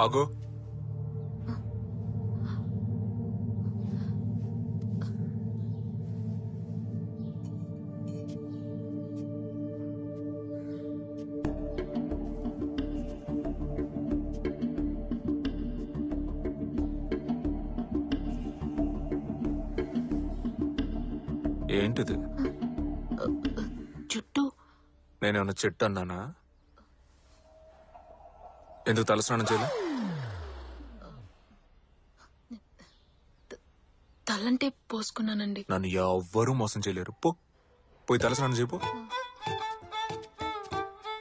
ఆగు. ఏంటిది? చుట్టూ నేనేమన్నా చెట్టు అన్నానా? ఎందుకు తలస్నానం చేయలే? తలంటే పోసుకున్నానండి. నన్ను ఎవ్వరూ మోసం చేయలేరు. పోయి తలస్నానం చేయపో.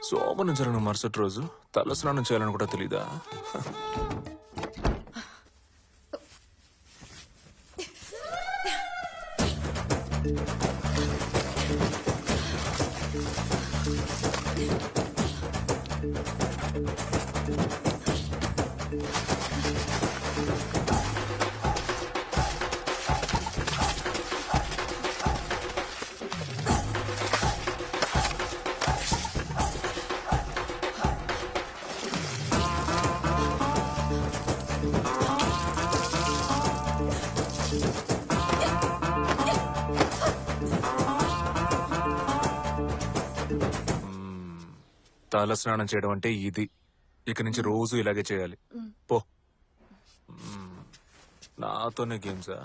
శోభనం జరిగిన మరుసటి రోజు తలస్నానం చేయాలని కూడా తెలీదా? తల స్నానం చేయడం అంటే ఇది. ఇక నుంచి రోజు ఇలాగే చేయాలి. పో. నాతోనే గేమ్సా?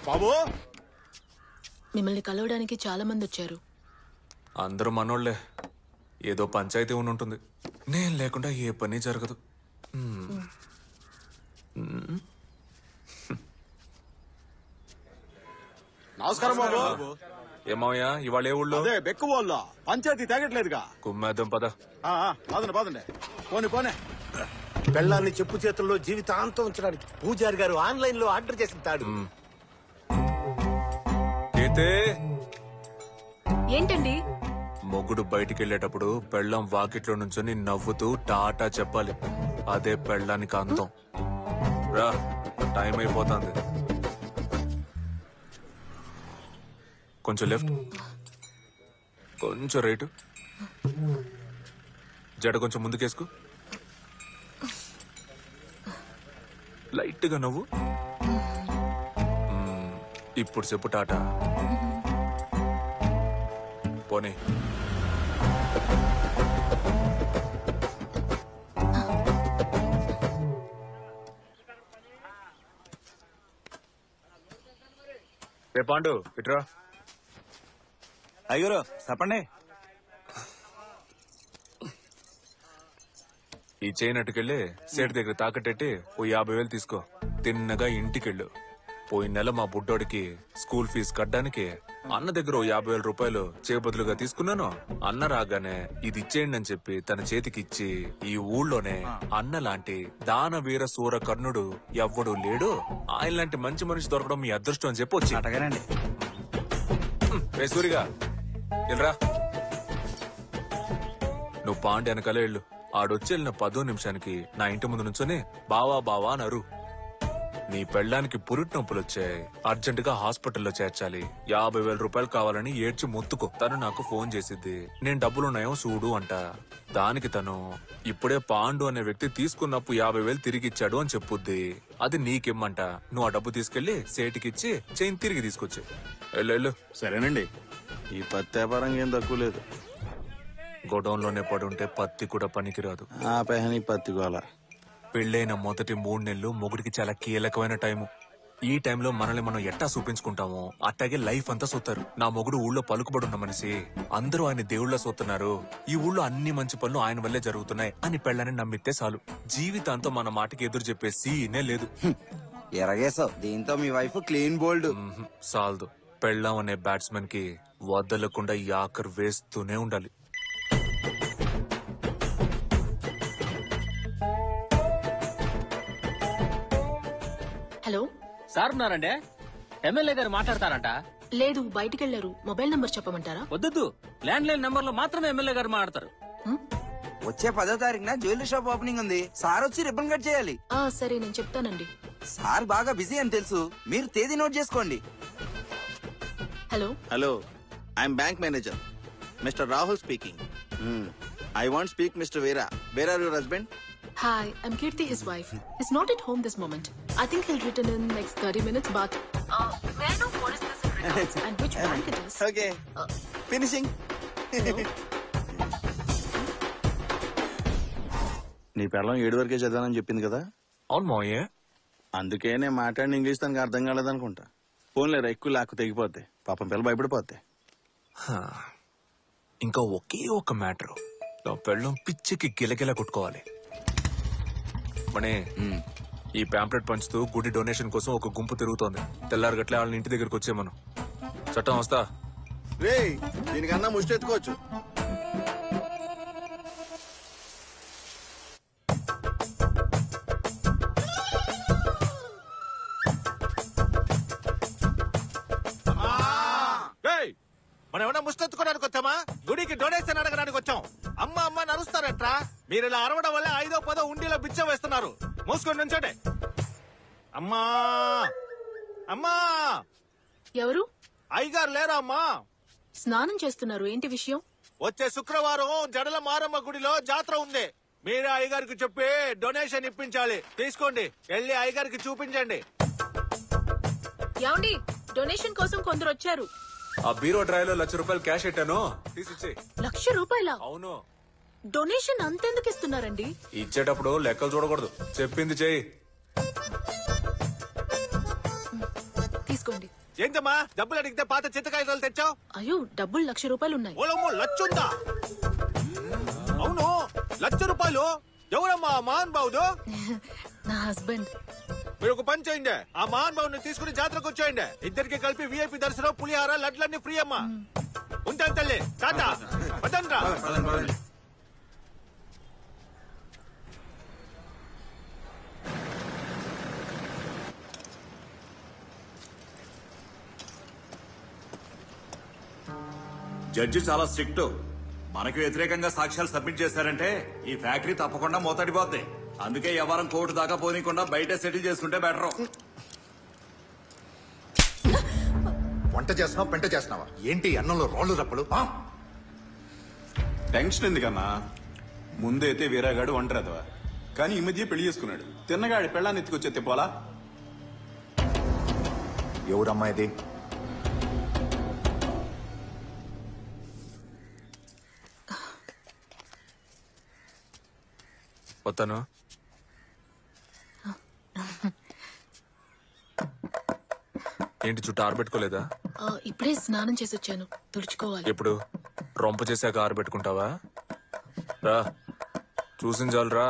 బాబు, మిమ్మల్ని కలవడానికి చాలా మంది వచ్చారు. అందరూ మనోళ్లే. ఏదో పంచాయతీ ఉంటుంది. నేను లేకుండా ఏ పని జరగదు. నమస్కారం బాబు. ఏమయ్యా ఇవాళ ఏ ఊళ్ళో? అదే బెక్కు వాళ్ళ పంచాయతీ తేగట్లేదుగా. కుమ్మేద్దాం పద. పదండి పదండి. పోనీ పెళ్ళాన్ని చెప్పు చేతుల్లో జీవితాంతం ఉంచడానికి పూజారి గారు ఆన్లైన్ లో ఆర్డర్ చేసి తాడు. ఏంటండి? మొగుడు బయటికి వెళ్ళేటప్పుడు పెళ్ళం వాకిట్లో నుంచొని నవ్వుతూ టాటా చెప్పాలి. అదే పెళ్ళానికి అందం. రా, టైం అయిపోతుంది. కొంచెం లెఫ్ట్, కొంచెం రైట్, జడ కొంచెం ముందుకేసుకో, లైట్ గా నవ్వు. ఇప్పుడు చెప్పు టాటా. పోనీ. రే పాండు ఇట్రా. అయ్యూరు చెప్పండి. ఈ చైన్ అట్టుకెళ్ళి సేటు దగ్గర తాకట్టెట్టి ఓ 50,000 తీసుకో. తిన్నగా ఇంటికెళ్ళు. పోయిన నెల మా బుడ్డోడికి స్కూల్ ఫీజు కట్టడానికి అన్న దగ్గర ఓ 50,000 రూపాయలు చేబదులుగా తీసుకున్నాను. అన్న రాగానే ఇది ఇచ్చేయండి అని చెప్పి తన చేతికిచ్చి, ఈ ఊళ్ళోనే అన్న లాంటి దానవీర సూర కర్ణుడు ఎవ్వడూ లేడు, ఆయన లాంటి మంచి మనిషి దొరకడం మీ అదృష్టం అని చెప్పి వచ్చి అటగానండి. సూరిగా వెళ్ళరా. నువ్వు పాండి వెనకాల వెళ్ళు. ఆడొచ్చి వెళ్ళిన 10 నిమిషానికి నా ఇంటి ముందు నుంచొని బావా బావా అనరు. నీ పెళ్ళానికి పురిటి నొప్పులు వచ్చాయి, అర్జెంటుగా హాస్పిటల్లో చేర్చాలి, 50,000 రూపాయలు కావాలని ఏడ్చి మొత్తుకో. తను నాకు ఫోన్ చేసిద్ది, నేను డబ్బులున్నాయో చూడు అంట. దానికి తను ఇప్పుడే పాండు అనే వ్యక్తి తీసుకున్నప్పుడు 50,000 తిరిగిచ్చాడు అని చెప్పుద్ది. అది నీకిమ్మంట. నువ్వు ఆ డబ్బు తీసుకెళ్లి సేటికిచ్చి చైన్ తిరిగి తీసుకొచ్చి వెళ్ళు. సరేనండి. ఈ పత్తి వ్యాపారం ఏం తక్కువ లేదు. గొడౌన్ లోనే పడుంటే పత్తి కూడా పనికిరాదు. ఆ పెహని పత్తిగోల. పెళ్ళైన మొదటి 3 నెలలు మొగుడికి చాలా కీలకమైన టైము. ఈ టైంలో మనల్ని మనం ఎట్టా చూపించుకుంటామో అట్టాగే లైఫ్ అంతా సూతారు. నా మొగుడు ఊళ్ళో పలుకుబడున్న మనిషి, అందరూ ఆయన దేవుళ్ళ సూతున్నారు, ఈ ఊళ్ళో అన్ని మంచి పనులు ఆయన వల్లే జరుగుతున్నాయి అని పెళ్ళని నమ్మితే చాలు. జీవితాంతం మన మాటకి ఎదురు చెప్పే సీనే లేదు. ఎరగేసావు. దీంతో మీ వైఫ్ క్లీన్ బోల్డ్. సాల్దు. పెళ్ళాం అనే బ్యాట్స్మెన్ కి వదలకుండా యాకర్ వేస్తూనే ఉండాలి. హలో. సార్ ఉన్నారండి. ఎమ్మెల్యే గారు మాట్లాడతారంట. లేదు, బయటికెళ్లారు. మొబైల్ నంబర్ చెప్పమంటారా? వద్దు, ల్యాండ్ లైన్ నంబర్ లో మాత్రమే ఎమ్మెల్యే గారు మాట్లాడతారు. వచ్చే 10వ తారీఖున జ్యువెలరీ షాప్ ఓపెనింగ్ ఉంది. సార్ వచ్చి రిబ్బన్ కట్ చేయాలి. సరే, నేను చెప్తానండి. సార్ బాగా బిజీ అని తెలుసు, మీరు తేదీ నోట్ చేసుకోండి. Hello. Hello, I'm bank manager mister Rahul speaking. I want speak mister Veera. Where are your husband? Hi, I'm Kirti, his wife. He's not at home this moment. I think he'll return in next 30 minutes, but... may I know what is this in regards and which bank it is? Okay, finishing. నీ పిల్లం 7 వరకే చదివానని చెప్పింది కదా. అవును మావయ్య. అందుకే నేను మాట్లాడిన ఇంగ్లీష్ తనకు అర్థం కాలేదనుకుంటా. ఫోన్లేరా, ఎక్కువ లాక్కు తెగిపోద్ది. పాపం పిల్ల భయపడిపోద్ది. ఇంకా ఒకే ఒక మ్యాటర్. నా పెళ్ళం పిచ్చికి గిలగిల కొట్టుకోవాలి. మనే, ఈ ప్యాంప్లెట్ పంచుతూ గుడి డొనేషన్ కోసం ఒక గుంపు తిరుగుతోంది. తెల్లారగట్లే వాళ్ళని ఇంటి దగ్గరకు వచ్చే మనం. చట్టం వస్తా. రే, దీనికన్నా ముష్టి ఎత్తుకోవచ్చు. మనం ఏమన్నా ముష్టెత్తుకోవడానికి వచ్చామా? గుడికి డొనేషన్ అడగడానికి వచ్చాం. అమ్మ అమ్మ నరుస్తారట్రా. మీరు ఇలా అరవడం వల్ల 5వ 10వ ఉండిలో బిచ్చం వేస్తున్నారు. మూసుకొని నుంచోటే. అమ్మా అమ్మా. ఎవరు? అయ్యగారు లేరా అమ్మా? స్నానం చేస్తున్నారు. ఏంటి విషయం? వచ్చే శుక్రవారం జడల మారమ్మ గుడిలో జాతర ఉంది. మీరే అయ్యగారికి చెప్పి డొనేషన్ ఇప్పించాలి. తీసుకోండి, వెళ్ళి అయ్యగారికి చూపించండి. ఏమండి, డొనేషన్ కోసం కొందరు వచ్చారు. ఆ బీరో డ్రైవ్లో ₹1,00,000 క్యాష్ పెట్టాను, తీసిచ్చే. ₹1,00,000? అవును. డొనేషన్ అంతెందుకు ఇస్తున్నారండి? ఇచ్చేటప్పుడు లెక్కలు చూడకూడదు, చెప్పింది చెయ్యి. తీసుకోండి. ఏంటమ్మా, డబ్బులు అడిగితే పాత చింతకాయలు తెచ్చావు? అయ్యో, డబ్బులు ₹1,00,000 ఉన్నాయి. ఓలమ్మో, లచ్చుందా? అవును, ₹1,00,000. ఎవరమ్మా మహాన్ బాబుదు? నా హస్బెండ్. మీరు ఒక పని చేయండి, ఆ మహాన్ బాబుని తీసుకుని జాతరకు వచ్చేయండి. ఇద్దరికి కలిపి VIP దర్శనం, పులిహార, లడ్లన్నీ ఫ్రీ అమ్మా. ఉంటాను తల్లి, టాటా. వదండ్రా. జడ్జి చాలా స్ట్రిక్ట్. మనకు వ్యతిరేకంగా సాక్ష్యాలు సబ్మిట్ చేశారంటే ఈ ఫ్యాక్టరీ తప్పకుండా మూతడిపోద్ది. అందుకే ఎవరం కోర్టు దాకా పోనీకుండా బయట సెటిల్ చేసుకుంటే బెటర్. వంట చేస్తున్నావా, పెంట చేస్తున్నావా? ఏంటి అన్నంలో రోళ్లు రప్పలు? టెన్షన్ ఎందుకన్నా? ముందైతే వీరాగాడు ఒంటరిదవా, కానీ ఈ మధ్య పెళ్లి చేసుకున్నాడు. తిన్నగాడి పెళ్ళాన్ని ఎత్తుకొచ్చే తిప్పాలా? ఎవరమ్మా ఇది? వస్తాను. ఏంటి, చుట్టూ ఆరబెట్టుకోలేదా? ఇప్పుడే స్నానం చేసి వచ్చాను, తుడుచుకోవాలి. ఎప్పుడు? రొంప చేశాక ఆరబెట్టుకుంటావా? రా, చూసిన చాలు రా.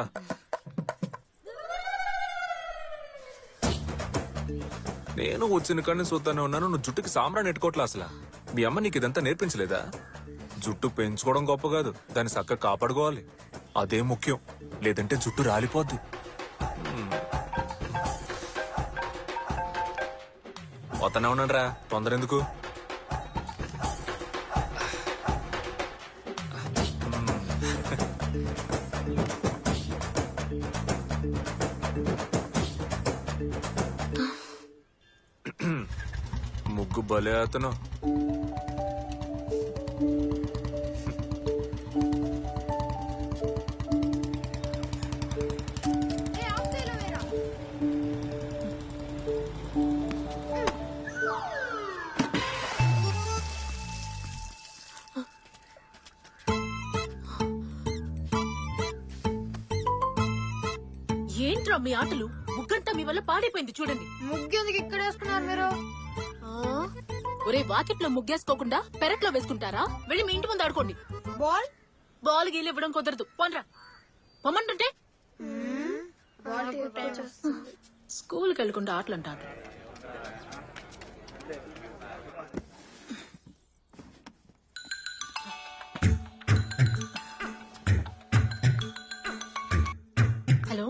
నేను వచ్చిన కానీ చూస్తానే ఉన్నాను, నువ్వు జుట్టుకి సాంబ్రాన్ని ఎట్టుకోవట్లే. అసలు మీ అమ్మ నీకు ఇదంతా నేర్పించలేదా? జుట్టు పెంచుకోవడం గొప్ప కాదు, దాన్ని చక్కగా కాపాడుకోవాలి, అదే ముఖ్యం. లేదంటే జుట్టు రాలిపోద్ది. పోతానే ఉన్నాను రా, తొందర ఎందుకు? ముగ్గు భలే అతను. ఏంట్రా మీ ఆటలు? ముగ్గంతా మీ వల్ల పాడైపోయింది చూడండి. ముగ్గెందుకు ఇక్కడ వేసుకున్నారు మీరు? ఒరే వాకిట్లో ముగ్గేసుకోకుండా పెరట్లో వేసుకుంటారా? వెళ్ళి మీ ఇంటి ముందు ఆడుకోండి. బాల్ బాల్ గీలు ఇవ్వడం కుదరదు. పోన్రా పొమ్మంటుంటే స్కూల్కి వెళ్ళకుండా ఆటలు అంటారు. హలో,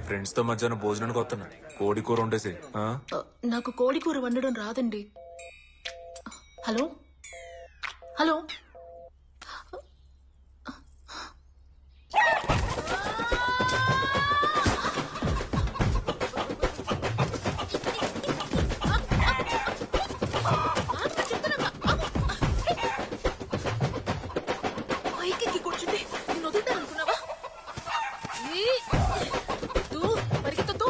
ఫ్రెండ్స్ తో మధ్యాహ్నం భోజనానికి వస్తున్నా. కోడి కూర ఉండేసి. నాకు కోడి కూర వండడం రాదండి. హలో హలో, పైకి కూర్చుంటే నేను వదులుతాననుకున్నావా? పరిగెత్తు.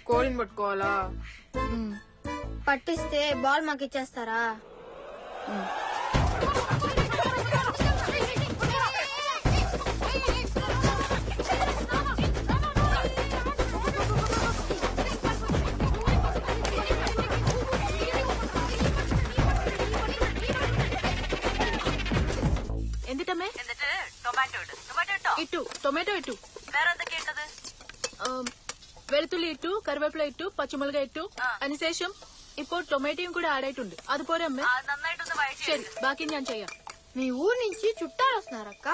కోడిని పట్టుకోవాలా? పట్టిస్తే బాల్ మాకు ఇచ్చేస్తారా? എന്തിട്ടമ്മേ? ഇട്ടു ടൊമാറ്റോ ഇട്ടു, വെളുത്തുള്ളി ഇട്ടു, കറിവേപ്പില ഇട്ടു, പച്ചമുളക് ഇട്ടു. അതിനുശേഷം ഇപ്പോ ടൊമാറ്റോയും കൂടെ ആഡ് ആയിട്ടുണ്ട്. അതുപോലെ അമ്മേ. ശരി, బాకీ ഞാൻ ചെയ്യാം. మీ ఊరు నుంచి చుట్టాలు వస్తున్నారక్క?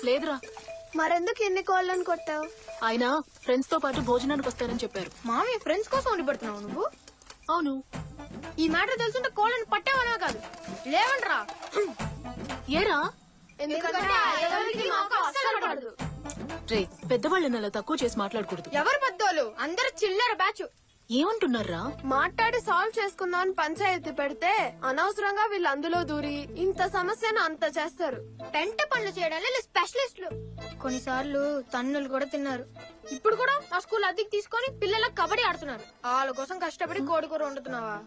లేదురా. మరెందుకు ఎన్ని కోళ్ళని కొట్టావు? ఆయన ఫ్రెండ్స్ తో పాటు భోజనానికి వస్తారని చెప్పారు. మామయ్య ఫ్రెండ్స్ కోసం ఉండి పెడుతున్నావు నువ్వు? అవును. ఈ మ్యాటర్ తెలుసుంటే కోళ్ళని పట్టావనా కాదు. లేవండ్రా. ఏరా? ఎందుకంటే మాకు అస్సలు పడదు. రే, పెద్దవాళ్ళని అలా తక్కువ చేసి మాట్లాడకూడదు. ఎవరు పెద్దోళ్ళు? అందరు చిల్లర బ్యాచ్. ఏమంటున్నారా? మాట్లాడి సాల్వ్ చేసుకుందాం అని పంచాయతీ పెడితే అనవసరంగా వీళ్ళు అందులో దూరి ఇంత సమస్యను అంత చేస్తారు. పెంట పనులు చేయడానికి స్పెషలిస్టులు. కొన్నిసార్లు తన్నులు కూడా తిన్నారు. ఇప్పుడు కూడా ఆ స్కూల్ అద్దెకి తీసుకొని పిల్లలకు కబడ్డీ ఆడుతున్నారు. వాళ్ళ కోసం కష్టపడి కోడి కూర వండుతున్నావా?